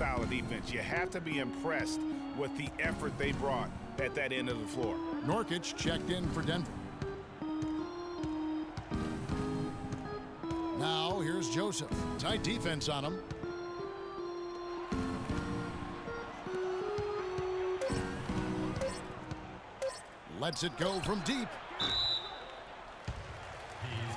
style of defense. You have to be impressed with the effort they brought at that end of the floor. Nurkic checked in for Denver. Now here's Joseph. Tight defense on him. Lets it go from deep. He's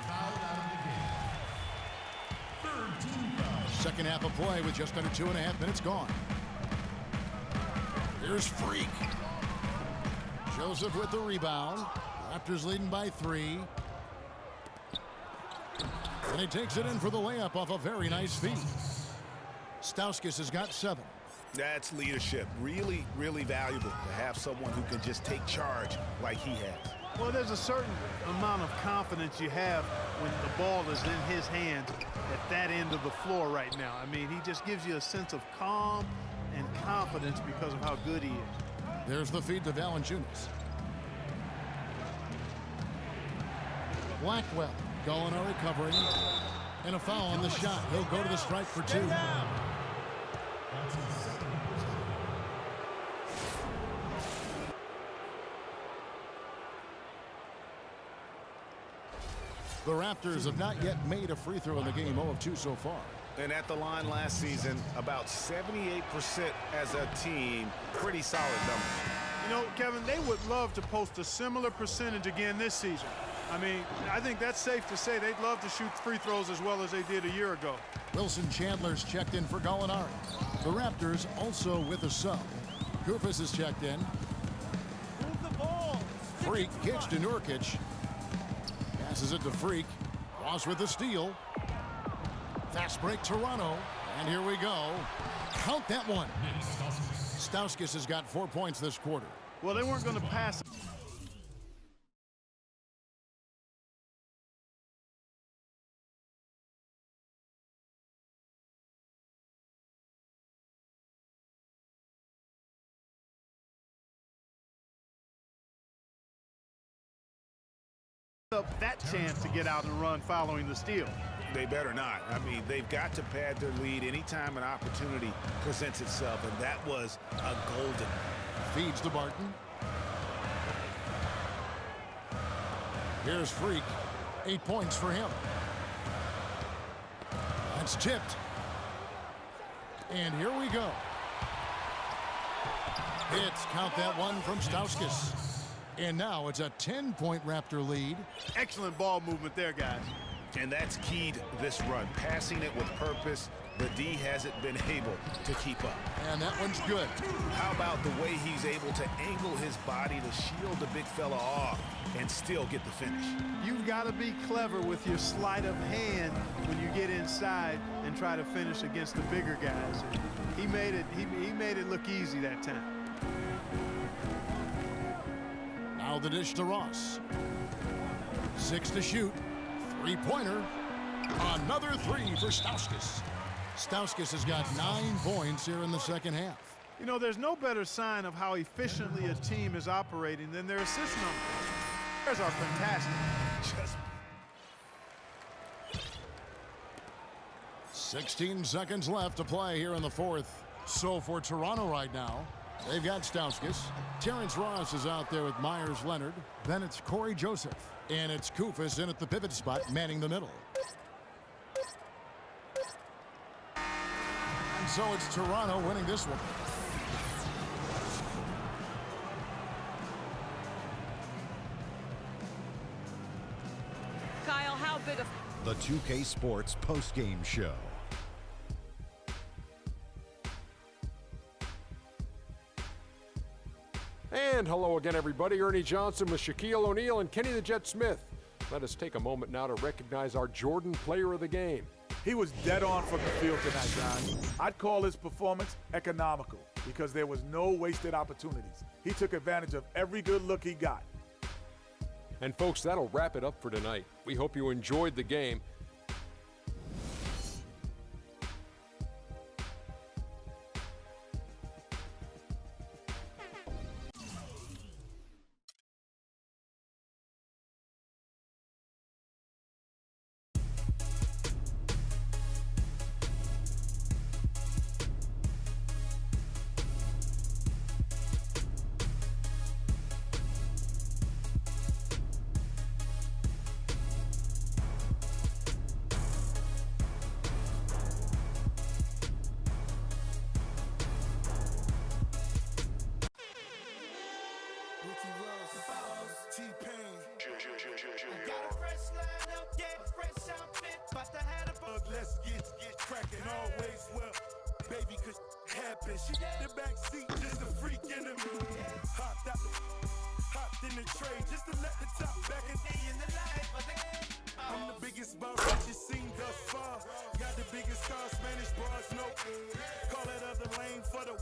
fouled out of the game. Third team foul. Second half of play with just under 2.5 minutes gone. Here's Freak. Joseph with the rebound. Raptors leading by 3. And he takes it in for the layup off a very nice feed. Stauskas has got 7. That's leadership. Really, really valuable to have someone who can just take charge like he has. Well, there's a certain amount of confidence you have when the ball is in his hands at that end of the floor right now. I mean, he just gives you a sense of calm and confidence because of how good he is. There's the feed to Valanciunas. Blackwell, Gallinari covering, and a foul on the shot. He'll go to the strike for 2. That's his second. The Raptors have not yet made a free throw in the game, 0 of 2 so far. And at the line last season, about 78% as a team. Pretty solid numbers. You know, Kevin, they would love to post a similar percentage again this season. I mean, I think that's safe to say they'd love to shoot free throws as well as they did a year ago. Wilson Chandler's checked in for Gallinari. The Raptors also with a sub. Koufos is checked in. Move the ball. Freak kicks to Nurkic. Passes it to Freak. Ross with the steal. Fast break Toronto. And here we go. Count that one. Stauskas has got 4 points this quarter. Well, they weren't going to pass. Up that chance to get out and run following the steal. They better not. I mean, they've got to pad their lead anytime an opportunity presents itself, and that was a golden. Feeds to Barton. Here's Freak. 8 points for him. That's tipped. And here we go. Hits, count that one from Stauskas. And now it's a 10-point Raptor lead. Excellent ball movement there, guys. And that's keyed this run. Passing it with purpose. The D hasn't been able to keep up. And that one's good. How about the way he's able to angle his body to shield the big fella off and still get the finish? You've got to be clever with your sleight of hand when you get inside and try to finish against the bigger guys. And he made it look easy that time. Now the dish to Ross. 6 to shoot. 3-pointer. Another 3 for Stauskas. Stauskas has got 9 points here in the second half. You know, there's no better sign of how efficiently a team is operating than their assist numbers. Theirs are fantastic. Just 16 seconds left to play here in the fourth. So for Toronto right now, they've got Stauskas. Terrence Ross is out there with Myers Leonard. Then it's Corey Joseph. And it's Koufos in at the pivot spot, manning the middle. And so it's Toronto winning this one. Kyle, how big a... The 2K Sports postgame show. And hello again, everybody. Ernie Johnson with Shaquille O'Neal and Kenny the Jet Smith. Let us take a moment now to recognize our Jordan Player of the Game. He was dead on from the field tonight, John. I'd call his performance economical because there was no wasted opportunities. He took advantage of every good look he got. And folks, that'll wrap it up for tonight. We hope you enjoyed the game.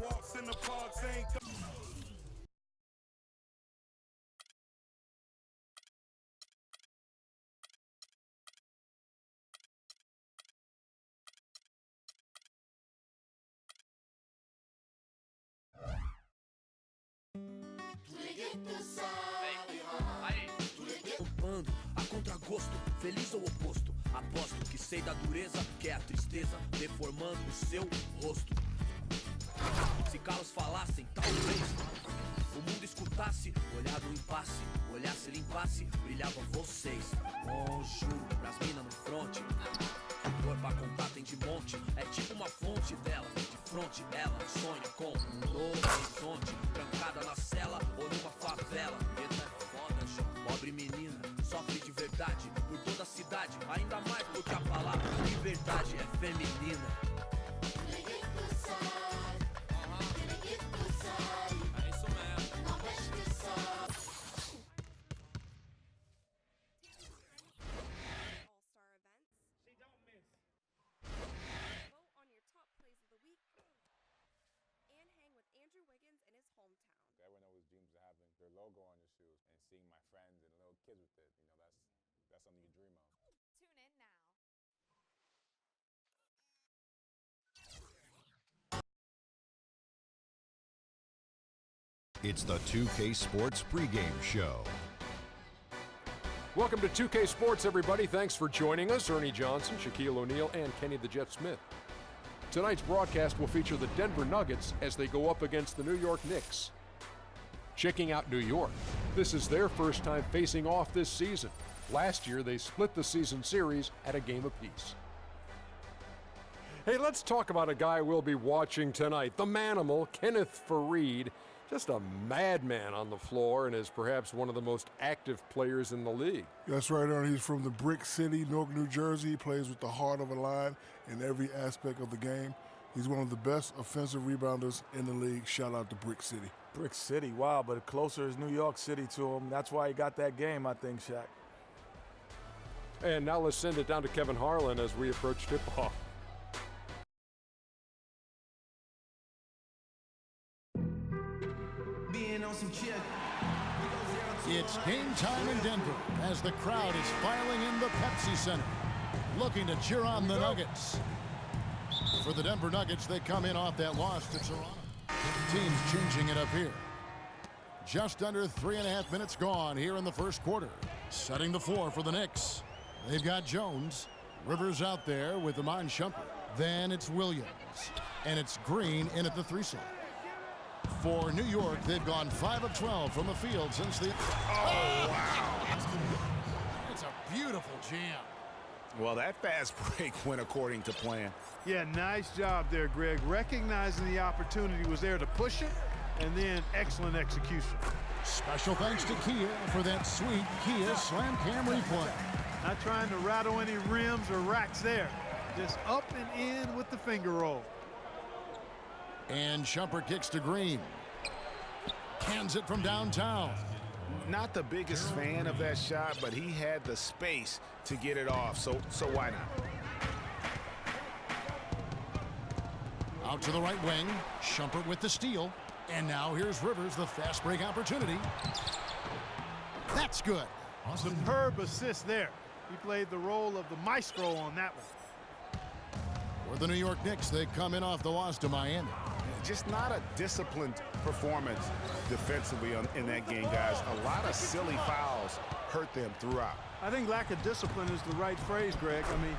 walks in the parks ain't a contragosto, feliz ou oposto? Aposto que sei da dureza, que é a tristeza deformando o seu rosto. Se calos falassem, talvez o mundo escutasse, olhar do impasse, olhasse, limpasse, brilhavam vocês. Conjuro pras minas no fronte, cor pra contar tem de monte, é tipo uma fonte dela, de fronte ela sonha com um novo horizonte, trancada na cela ou numa favela. Preta é foda, Jó, pobre menina, sofre de verdade por toda a cidade, ainda mais porque a palavra liberdade é feminina. Logo on your shoes and seeing my friends and little kids with it, that's something you dream of. Tune in now. It's the 2K Sports pregame show. Welcome to 2K Sports, everybody. Thanks for joining us. Ernie Johnson, Shaquille O'Neal, and Kenny the Jet Smith. Tonight's broadcast will feature the Denver Nuggets as they go up against the New York Knicks. Checking out New York. This is their first time facing off this season. Last year, they split the season series at a game apiece. Hey, let's talk about a guy we'll be watching tonight, the Manimal, Kenneth Faried. Just a madman on the floor and is perhaps one of the most active players in the league. That's right, Ernie. He's from the Brick City, Newark, New Jersey. He plays with the heart of a line in every aspect of the game. He's one of the best offensive rebounders in the league. Shout out to Brick City. Brick City, wow, but closer is New York City to him. That's why he got that game, I think, Shaq. And now let's send it down to Kevin Harlan as we approach tip-off. It's game time in Denver as the crowd is filing in the Pepsi Center, looking to cheer on the Nuggets. For the Denver Nuggets, they come in off that loss to Toronto. Teams changing it up here. Just under 3.5 minutes gone here in the first quarter. Setting the floor for the Knicks. They've got Jones. Rivers out there with Iman Shumpert. Then it's Williams. And it's Green in at the 3 slot. For New York, they've gone 5 of 12 from the field since the... Oh, wow. It's a beautiful jam. Well, that fast break went according to plan. Yeah, nice job there, Greg. Recognizing the opportunity was there to push it, and then excellent execution. Special thanks to Kia for that sweet Kia Slam Cam replay. Not trying to rattle any rims or racks there. Just up and in with the finger roll. And Shumpert kicks to Green. Cans it from downtown. Not the biggest fan of that shot, but he had the space to get it off, so why not? Out to the right wing. Shumpert with the steal. And now here's Rivers, the fast break opportunity. That's good. Superb assist there. He played the role of the maestro on that one. For the New York Knicks, they come in off the loss to Miami. Just not a disciplined performance defensively in that game, guys. A lot of silly fouls hurt them throughout. I think lack of discipline is the right phrase, Greg. I mean,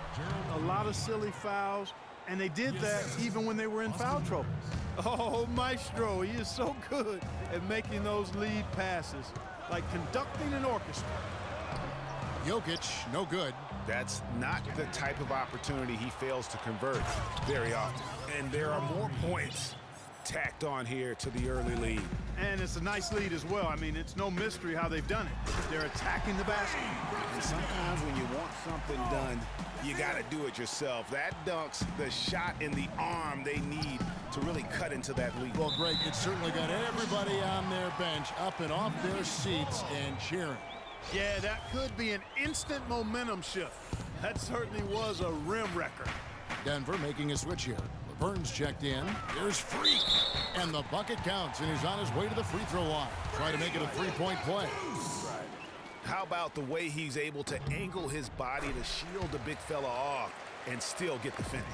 a lot of silly fouls, and they did that even when they were in foul trouble. Oh, maestro, he is so good at making those lead passes, like conducting an orchestra. Jokic, no good. That's not the type of opportunity he fails to convert very often. And there are more points tacked on here to the early lead. And it's a nice lead as well. I mean, it's no mystery how they've done it. They're attacking the basket. And sometimes when you want something done, you got to do it yourself. That dunks the shot in the arm they need to really cut into that lead. Well, Greg, it certainly got everybody on their bench up and off their seats and cheering. Yeah, that could be an instant momentum shift. That certainly was a rim wrecker. Denver making a switch here. Burns checked in. Here's Freak. And the bucket counts, and he's on his way to the free throw line. Try to make it a three-point play. How about the way he's able to angle his body to shield the big fella off and still get the finish?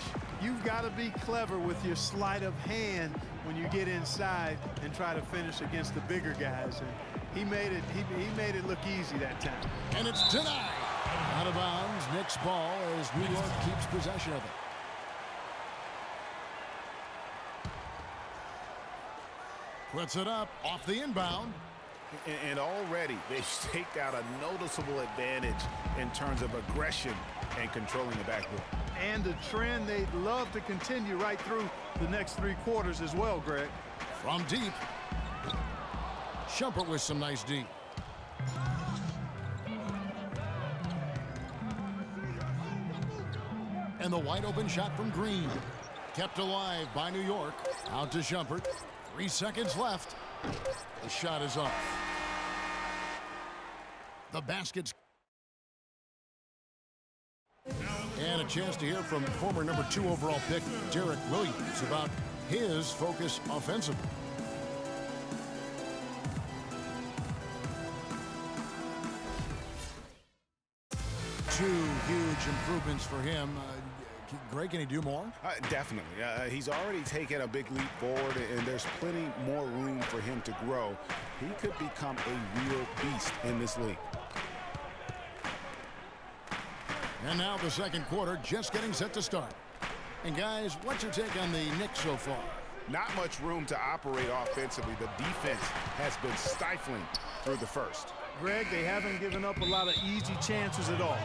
You've got to be clever with your sleight of hand when you get inside and try to finish against the bigger guys. And he made it look easy that time. And it's denied. Out of bounds. Knicks ball as New York keeps possession of it. Puts it up off the inbound. And already they've staked out a noticeable advantage in terms of aggression and controlling the backcourt. And a trend they'd love to continue right through the next 3 quarters as well, Greg. From deep. Shumpert with some nice deep. And the wide open shot from Green. Kept alive by New York. Out to Shumpert. 3 seconds left. The shot is off. The basket's. And a chance to hear from former number 2 overall pick Derek Williams about his focus offensively. Two huge improvements for him. Greg, can he do more? Definitely. He's already taken a big leap forward, and there's plenty more room for him to grow. He could become a real beast in this league. And now the second quarter just getting set to start. And guys, what's your take on the Knicks so far? Not much room to operate offensively. The defense has been stifling through the first. Greg, they haven't given up a lot of easy chances at all.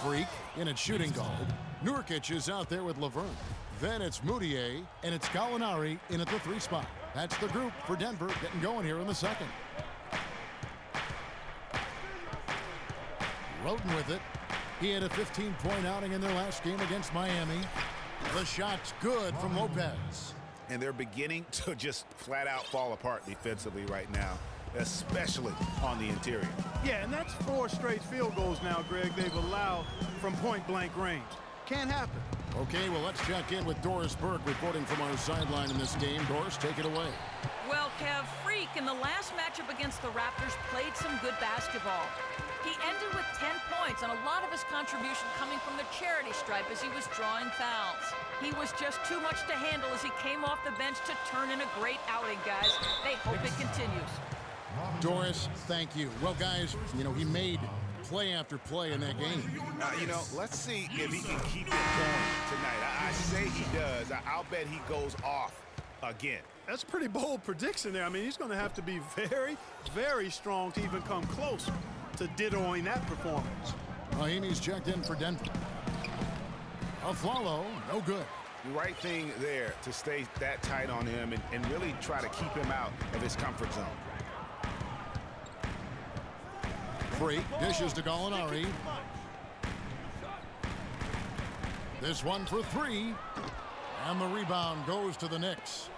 Freak in at shooting guard. Nurkic is out there with Laverne. Then it's Moutier, and it's Gallinari in at the 3 spot. That's the group for Denver getting going here in the second. Roten with it. He had a 15-point outing in their last game against Miami. The shot's good from Lopez. And they're beginning to just flat out fall apart defensively right now, especially on the interior. Yeah, and that's 4 straight field goals now, Greg, they've allowed from point-blank range. Can't happen. Okay, well, let's check in with Doris Burke reporting from our sideline in this game. Doris, take it away. Well, Kev, Freak in the last matchup against the Raptors played some good basketball. He ended with 10 points, and a lot of his contribution coming from the charity stripe as he was drawing fouls. He was just too much to handle as he came off the bench to turn in a great outing, guys. They hope it continues. Doris, thank you. Well, guys, he made play after play in that game. Let's see if he can keep it going tonight. I say he does. I'll bet he goes off again. That's a pretty bold prediction there. I mean, he's going to have to be very, very strong to even come close to dittoing that performance. Miami's checked in for Denver. Aflalo, no good. The right thing there to stay that tight on him and really try to keep him out of his comfort zone. Freak dishes to Gallinari. This one for 3. And the rebound goes to the Knicks.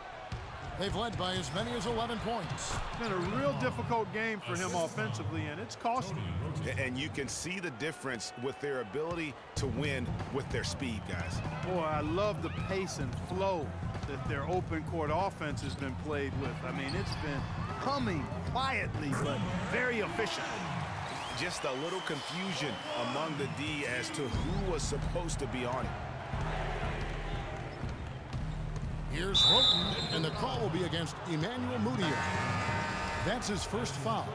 They've led by as many as 11 points. It's been a real difficult game for him offensively, and it's costing him. And you can see the difference with their ability to win with their speed, guys. Boy, I love the pace and flow that their open court offense has been played with. I mean, it's been humming quietly, but very efficient. Just a little confusion among the D as to who was supposed to be on it. Here's Roten, and the call will be against Emmanuel Mudiay. That's his first foul.